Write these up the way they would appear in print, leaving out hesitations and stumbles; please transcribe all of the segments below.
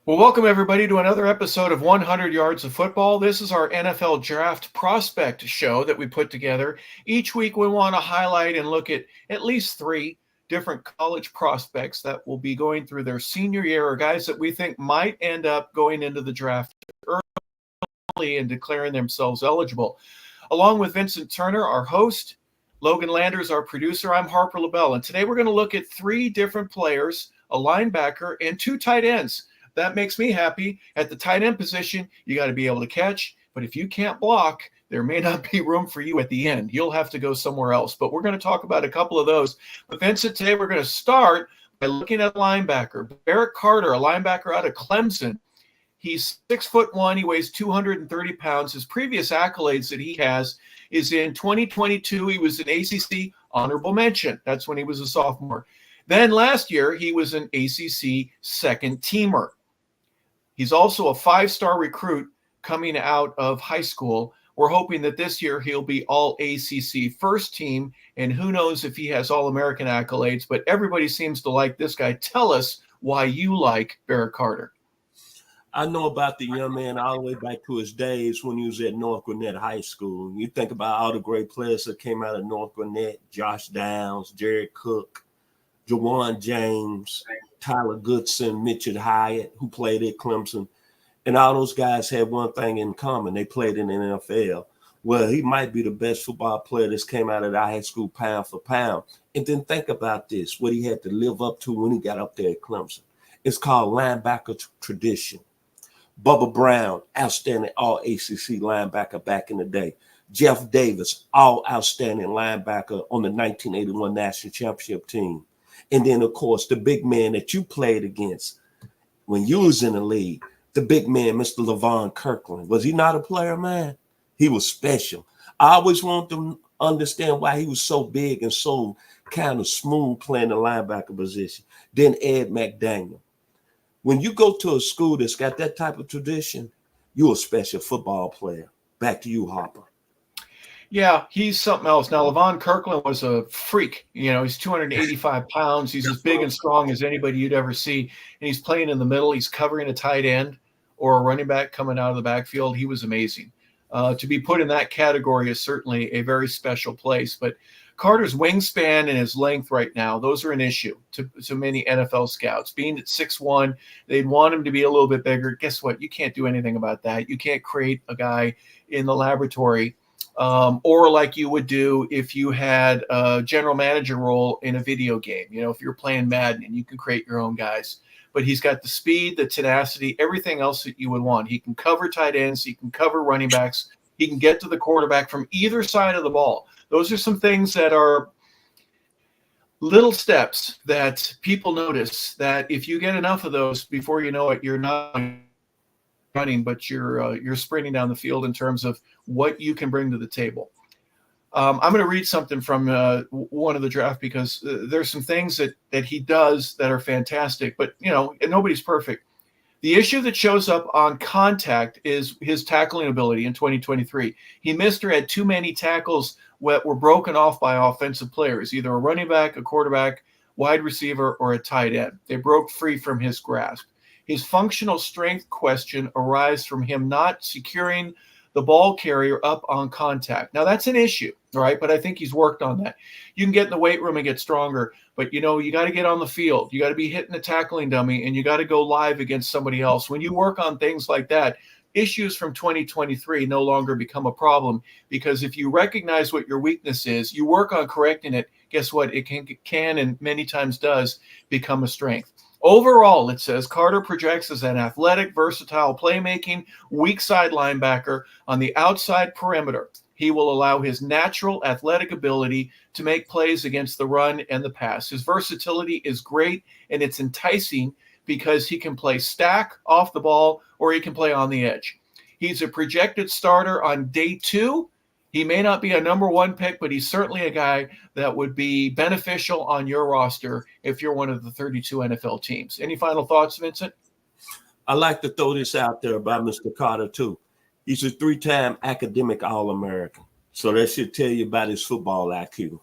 Well, welcome everybody to another episode of 100 Yards of Football. This is our NFL Draft Prospect show that we put together. Each week we want to highlight and look at least three different college prospects that will be going through their senior year, or guys that we think might end up going into the draft early and declaring themselves eligible. Along with Vincent Turner, our host, Logan Landers, our producer, I'm Harper LeBel. And today we're going to look at three different players, a linebacker and two tight ends. That makes me happy. At the tight end position, you got to be able to catch. But if you can't block, there may not be room for you at the end. You'll have to go somewhere else. But we're going to talk about a couple of those. But Vincent, today we're going to start by looking at linebacker. Barrett Carter, a linebacker out of Clemson. He's 6'1". He weighs 230 pounds. His previous accolades that he has is in 2022, he was an ACC honorable mention. That's when he was a sophomore. Then last year, he was an ACC second teamer. He's also a five-star recruit coming out of high school. We're hoping that this year he'll be all ACC first team, and who knows if he has All-American accolades, but everybody seems to like this guy. Tell us why you like Barrett Carter. I know about the young man all the way back to his days when he was at North Gwinnett High School. You think about all the great players that came out of North Gwinnett: Josh Downs, Jared Cook, Jawan James, Tyler Goodson, Mitchell Hyatt, who played at Clemson. And all those guys had one thing in common. They played in the NFL. Well, he might be the best football player that's came out of the high school pound for pound. And then think about this, what he had to live up to when he got up there at Clemson. It's called linebacker tradition. Bubba Brown, outstanding all-ACC linebacker back in the day. Jeff Davis, all outstanding linebacker on the 1981 national championship team. And then, of course, the big man that you played against when you was in the league, the big man, Mr. LaVon Kirkland. Was he not a player, man? He was special. I always wanted to understand why he was so big and so kind of smooth playing the linebacker position. Then Ed McDaniel. When you go to a school that's got that type of tradition, you're a special football player. Back to you, Harper. Yeah, he's something else. Now, LaVon Kirkland was a freak. You know, he's 285 pounds. He's as big and strong as anybody you'd ever see. And he's playing in the middle. He's covering a tight end or a running back coming out of the backfield. He was amazing. To be put in that category is certainly a very special place. But Carter's wingspan and his length right now, those are an issue to many NFL scouts. Being at 6'1", they'd want him to be a little bit bigger. Guess what? You can't do anything about that. You can't create a guy in the laboratory or like you would do if you had a general manager role in a video game. You know, if you're playing Madden and you can create your own guys. But he's got the speed, the tenacity, everything else that you would want. He can cover tight ends. He can cover running backs. He can get to the quarterback from either side of the ball. Those are some things that are little steps that people notice, that if you get enough of those, before you know it, you're not running, but you're sprinting down the field in terms of what you can bring to the table. I'm going to read something from one of the draft because there's some things that he does that are fantastic, but you know, nobody's perfect. The issue that shows up on contact is his tackling ability in 2023. He missed or had too many tackles that were broken off by offensive players, either a running back, a quarterback, wide receiver, or a tight end. They broke free from his grasp. His functional strength question arises from him not securing the ball carrier up on contact. Now, that's an issue, right? But I think he's worked on that. You can get in the weight room and get stronger, but, you know, you got to get on the field. You got to be hitting a tackling dummy, and you got to go live against somebody else. When you work on things like that, issues from 2023 no longer become a problem, because if you recognize what your weakness is, you work on correcting it, guess what? It can and many times does become a strength. Overall, it says Carter projects as an athletic, versatile, playmaking, weak side linebacker on the outside perimeter. He will allow his natural athletic ability to make plays against the run and the pass. His versatility is great, and it's enticing because he can play stack off the ball or he can play on the edge. He's a projected starter on day 2. He may not be a number 1 pick, but he's certainly a guy that would be beneficial on your roster if you're one of the 32 NFL teams. Any final thoughts, Vincent? I like to throw this out there about Mr. Carter, too. He's a 3-time academic All-American. So that should tell you about his football IQ.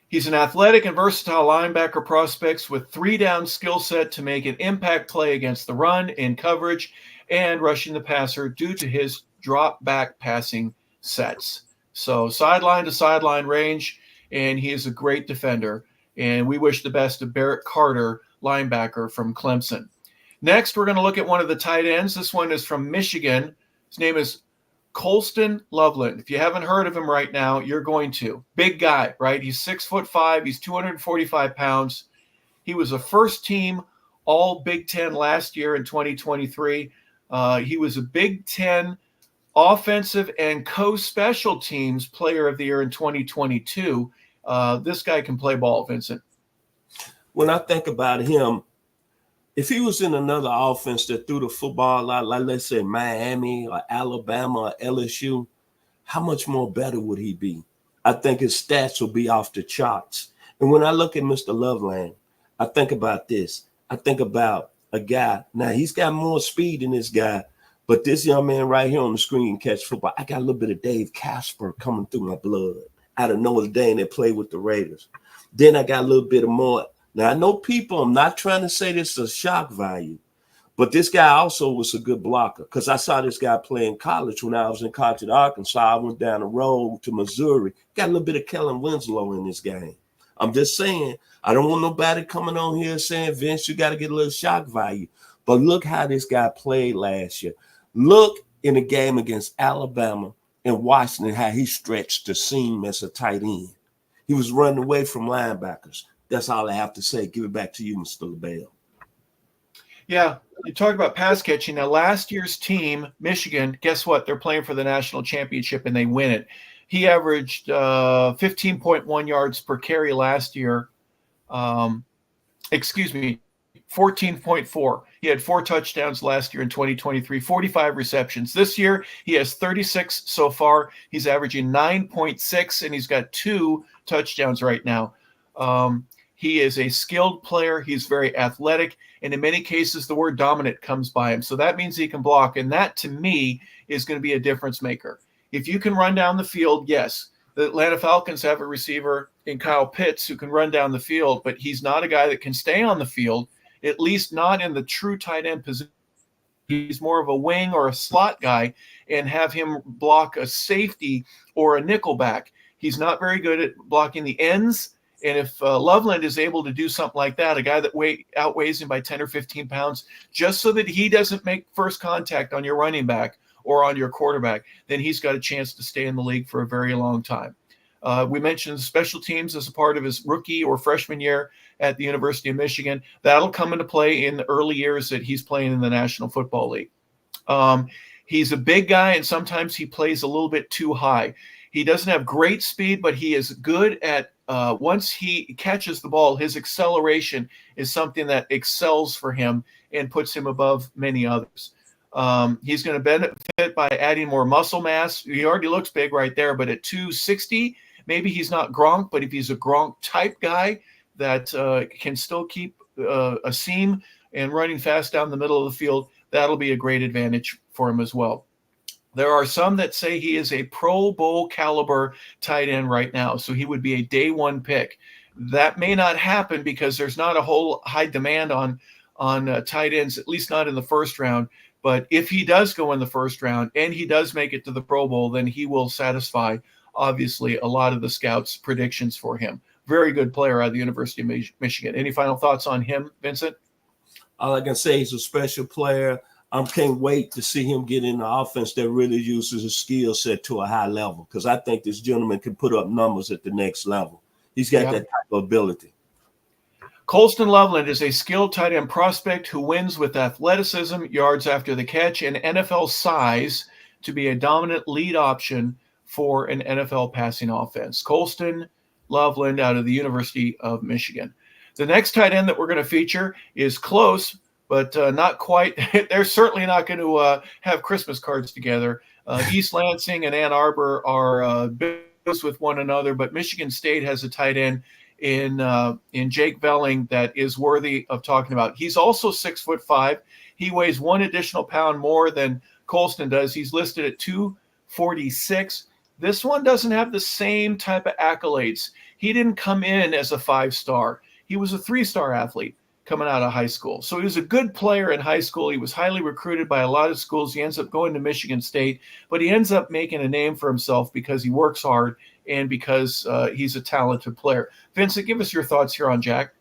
He's an athletic and versatile linebacker prospect with 3-down skill set to make an impact play against the run, in coverage, and rushing the passer due to his drop back passing sets. So sideline to sideline range, and he is a great defender. And we wish the best of Barrett Carter, linebacker from Clemson. Next, we're going to look at one of the tight ends. This one is from Michigan. His name is Colston Loveland. If you haven't heard of him right now, you're going to. Big guy, right? He's 6'5". He's 245 pounds. He was a first team All Big Ten last year in 2023. He was a Big Ten offensive and co-special teams player of the year in 2022. This guy can play ball, Vincent. When I think about him, if he was in another offense that threw the football a lot, like let's say Miami or Alabama or LSU, how much more better would he be? I think his stats will be off the charts. And when I look at Mr. Loveland, I think about this. I think about a guy. Now, he's got more speed than this guy, but this young man right here on the screen can catch football. I got a little bit of Dave Casper coming through my blood out of Notre Dame that played with the Raiders. Then I got a little bit of more. Now, I know people, I'm not trying to say this is a shock value, but this guy also was a good blocker because I saw this guy play in college when I was in college at Arkansas. I went down the road to Missouri. Got a little bit of Kellen Winslow in this game. I'm just saying, I don't want nobody coming on here saying, Vince, you got to get a little shock value. But look how this guy played last year. Look in the game against Alabama and Washington, how he stretched the seam as a tight end. He was running away from linebackers. That's all I have to say. Give it back to you, Mr. LeBel. Yeah, you talked about pass catching. Now, last year's team, Michigan, guess what? They're playing for the national championship, and they win it. He averaged 15.1 yards per carry last year. 14.4. He had 4 touchdowns last year in 2023, 45 receptions. This year, he has 36 so far. He's averaging 9.6, and he's got 2 touchdowns right now. He is a skilled player. He's very athletic. And in many cases, the word dominant comes by him. So that means he can block. And that, to me, is going to be a difference maker. If you can run down the field, yes. The Atlanta Falcons have a receiver in Kyle Pitts who can run down the field, but he's not a guy that can stay on the field, at least not in the true tight end position. He's more of a wing or a slot guy, and have him block a safety or a nickel back. He's not very good at blocking the ends. And if Loveland is able to do something like that, a guy that outweighs him by 10 or 15 pounds, just so that he doesn't make first contact on your running back or on your quarterback, then he's got a chance to stay in the league for a very long time. We mentioned special teams as a part of his rookie or freshman year at the University of Michigan. That'll come into play in the early years that he's playing in the National Football League. He's a big guy, and sometimes he plays a little bit too high. He doesn't have great speed, but he is good at once he catches the ball, his acceleration is something that excels for him and puts him above many others. He's going to benefit by adding more muscle mass. He already looks big right there, but at 260, maybe he's not Gronk, but if he's a Gronk type guy that can still keep a seam and running fast down the middle of the field, that'll be a great advantage for him as well. There are some that say he is a Pro Bowl caliber tight end right now, so he would be a day one pick. That may not happen because there's not a whole high demand on tight ends, at least not in the first round. But if he does go in the first round and he does make it to the Pro Bowl, then he will satisfy, obviously, a lot of the scouts' predictions for him. Very good player out of the University of Michigan. Any final thoughts on him, Vincent? All I can say he's a special player. I can't wait to see him get in the offense that really uses his skill set to a high level, because I think this gentleman can put up numbers at the next level. He's got that type of ability. Colston Loveland is a skilled tight end prospect who wins with athleticism, yards after the catch, and NFL size to be a dominant lead option for an NFL passing offense. Colston Loveland out of the University of Michigan. The next tight end that we're going to feature is close, but not quite. They're certainly not going to have Christmas cards together. East Lansing and Ann Arbor are close with one another, but Michigan State has a tight end in Jake Velling that is worthy of talking about. He's also 6'5". He weighs 1 additional pound more than Colston does. He's listed at 246. This one doesn't have the same type of accolades. He didn't come in as a 5-star. He was a 3-star athlete coming out of high school. So he was a good player in high school. He was highly recruited by a lot of schools. He ends up going to Michigan State, but he ends up making a name for himself because he works hard and because he's a talented player. Vincent, give us your thoughts here on Jack.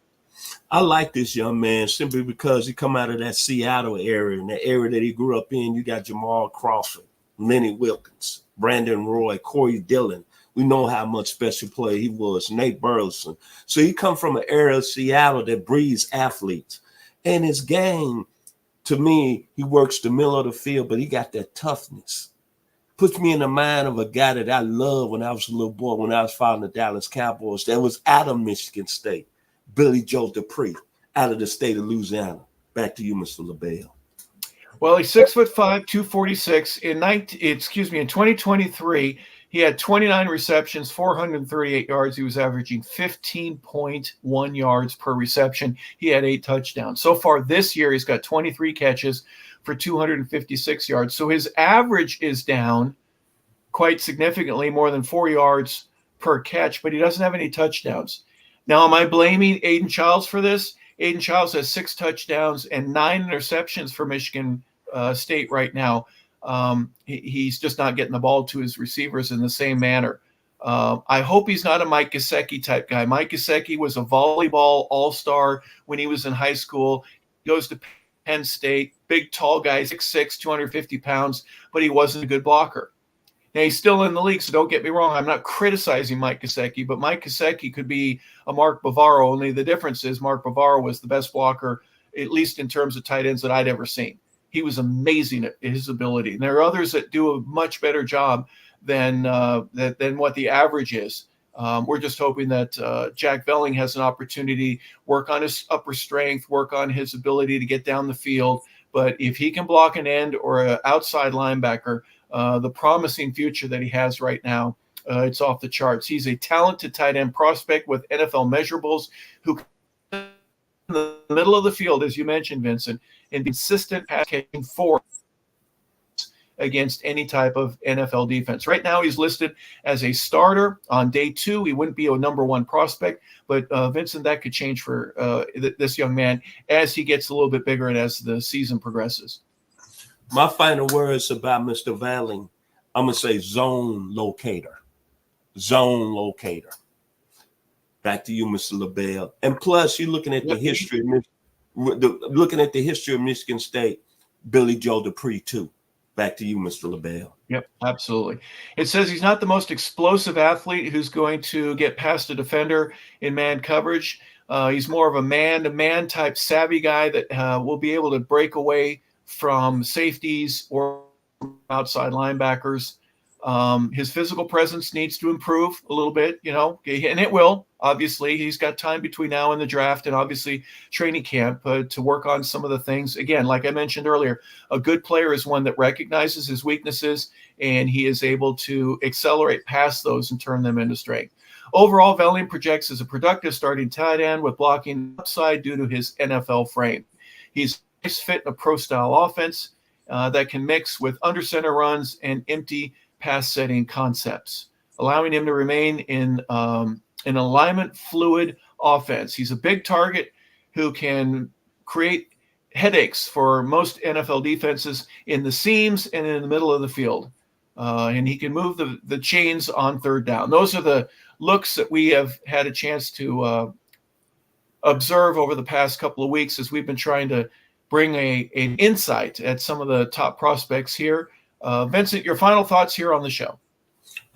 I like this young man simply because he come out of that Seattle area, and the area that he grew up in. You got Jamal Crawford, Lenny Wilkins, Brandon Roy, Corey Dillon. We know how much special play he was, Nate Burleson. So he come from an area of Seattle that breeds athletes. And his game, to me, he works the middle of the field, but he got that toughness. Puts me in the mind of a guy that I loved when I was a little boy, when I was following the Dallas Cowboys. That was out of Michigan State, Billy Joe Dupree, out of the state of Louisiana. Back to you, Mr. LeBel. Well, he's 6'5", 246. In 2023, he had 29 receptions, 438 yards. He was averaging 15.1 yards per reception. He had 8 touchdowns. So far this year, he's got 23 catches for 256 yards. So his average is down quite significantly, more than 4 yards per catch, but he doesn't have any touchdowns. Now, am I blaming Aiden Childs for this? Aiden Childs has 6 touchdowns and 9 interceptions for Michigan State right now. He's just not getting the ball to his receivers in the same manner. I hope he's not a Mike Gesicki type guy. Mike Gesicki was a volleyball all-star when he was in high school. He goes to Penn State, big, tall guy, 6'6", 250 pounds, but he wasn't a good blocker. Now, he's still in the league, so don't get me wrong. I'm not criticizing Mike Gesicki, but Mike Gesicki could be a Mark Bavaro, only the difference is Mark Bavaro was the best blocker, at least in terms of tight ends, that I'd ever seen. He was amazing at his ability. And there are others that do a much better job than what the average is. We're just hoping that Jack Velling has an opportunity, work on his upper strength, work on his ability to get down the field. But if he can block an end or an outside linebacker, the promising future that he has right now, it's off the charts. He's a talented tight end prospect with NFL measurables who in the middle of the field, as you mentioned, Vincent, and consistent pass catching force against any type of NFL defense. Right now, he's listed as a starter on day 2. He wouldn't be a number 1 prospect, but Vincent, that could change for this young man as he gets a little bit bigger and as the season progresses. My final words about Mr. Velling, I'm going to say zone locator. Zone locator. Back to you, Mr. LeBel. And plus, you're looking at the history of Michigan State, Billy Joe Dupree, too. Back to you, Mr. LeBel. Yep, absolutely. It says he's not the most explosive athlete who's going to get past a defender in man coverage. He's more of a man-to-man type savvy guy that will be able to break away from safeties or outside linebackers. His physical presence needs to improve a little bit, and it will. Obviously, he's got time between now and the draft and obviously training camp to work on some of the things. Again, like I mentioned earlier, a good player is one that recognizes his weaknesses and he is able to accelerate past those and turn them into strength. Overall, Velling projects as a productive starting tight end with blocking upside due to his NFL frame. He's fit in a pro-style offense that can mix with under-center runs and empty pass-setting concepts, allowing him to remain in an alignment fluid offense. He's a big target who can create headaches for most NFL defenses in the seams and in the middle of the field. And he can move the chains on third down. Those are the looks that we have had a chance to observe over the past couple of weeks as we've been trying to bring an insight at some of the top prospects here. Vincent, your final thoughts here on the show.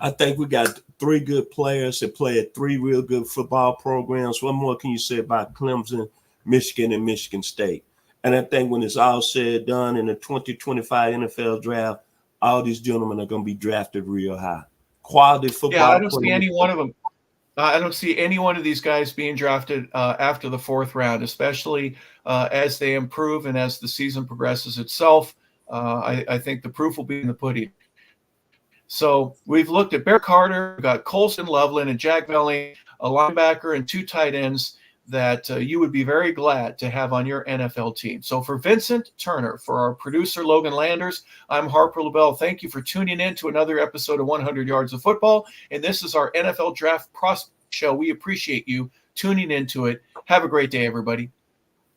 I think we got 3 good players that play at 3 real good football programs. What more can you say about Clemson, Michigan, and Michigan State? And I think when it's all said and done in the 2025 NFL draft, all these gentlemen are going to be drafted real high. Quality football. Yeah, I don't see any one of them. I don't see any one of these guys being drafted after the 4th round, especially as they improve and as the season progresses itself. I think the proof will be in the pudding. So we've looked at Bear Carter, we've got Colston, Loveland, and Jack Velling, a linebacker and 2 tight ends that you would be very glad to have on your NFL team. So for Vincent Turner, for our producer, Logan Landers, I'm Harper LeBel. Thank you for tuning in to another episode of 100 Yards of Football. And this is our NFL Draft Prospect Show. We appreciate you tuning into it. Have a great day, everybody.